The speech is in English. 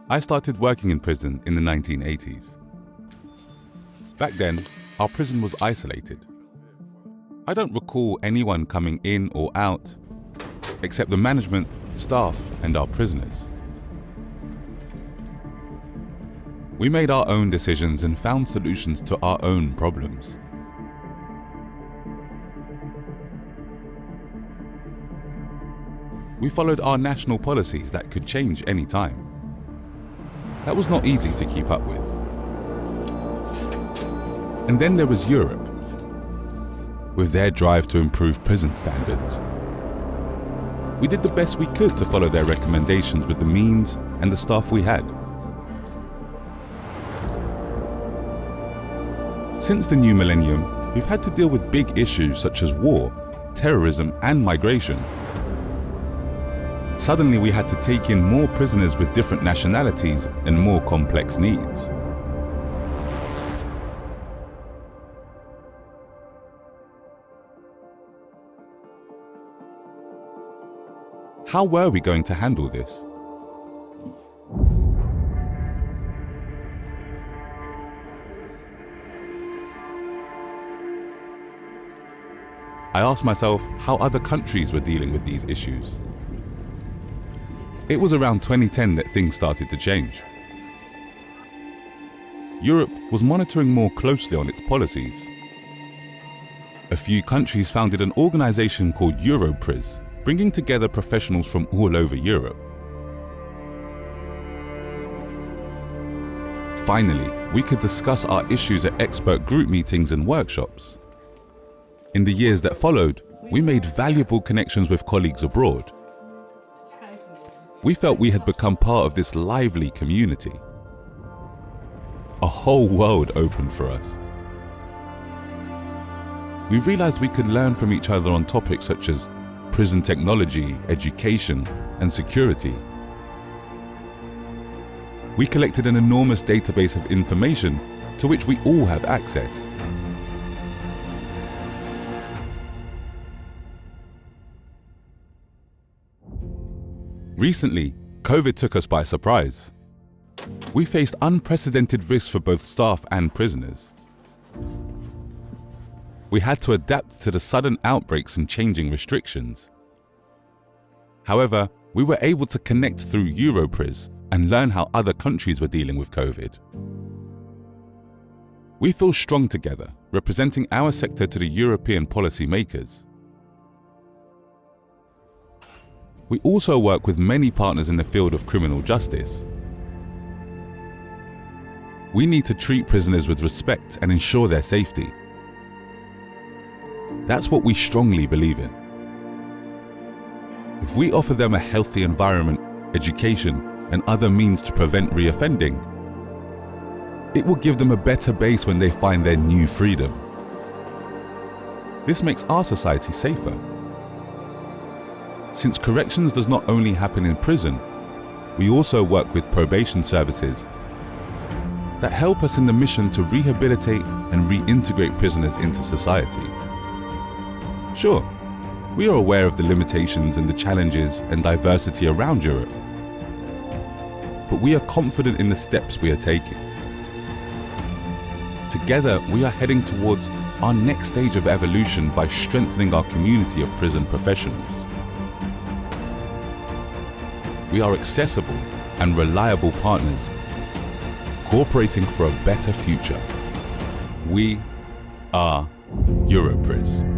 I started working in prison in the 1980s. Back then, our prison was isolated. I don't recall anyone coming in or out, except the management, staff, and our prisoners. We made our own decisions and found solutions to our own problems. We followed our national policies that could change any time. That was not easy to keep up with. And then there was Europe, with their drive to improve prison standards. We did the best we could to follow their recommendations with the means and the staff we had. Since the new millennium, we've had to deal with big issues such as war, terrorism, and migration. Suddenly we had to take in more prisoners with different nationalities and more complex needs. How were we going to handle this? I asked myself how other countries were dealing with these issues. It was around 2010 that things started to change. Europe was monitoring more closely on its policies. A few countries founded an organization called EuroPris, bringing together professionals from all over Europe. Finally, we could discuss our issues at expert group meetings and workshops. In the years that followed, we made valuable connections with colleagues abroad. We felt we had become part of this lively community. A whole world opened for us. We realized we could learn from each other on topics such as prison technology, education, and security. We collected an enormous database of information to which we all have access. Recently, COVID took us by surprise. We faced unprecedented risks for both staff and prisoners. We had to adapt to the sudden outbreaks and changing restrictions. However, we were able to connect through EuroPris and learn how other countries were dealing with COVID. We feel strong together, representing our sector to the European policy makers. We also work with many partners in the field of criminal justice. We need to treat prisoners with respect and ensure their safety. That's what we strongly believe in. If we offer them a healthy environment, education, and other means to prevent reoffending, it will give them a better base when they find their new freedom. This makes our society safer. Since corrections does not only happen in prison, we also work with probation services that help us in the mission to rehabilitate and reintegrate prisoners into society. Sure, we are aware of the limitations and the challenges and diversity around Europe, but we are confident in the steps we are taking. Together, we are heading towards our next stage of evolution by strengthening our community of prison professionals. We are accessible and reliable partners, cooperating for a better future. We are EuroPris.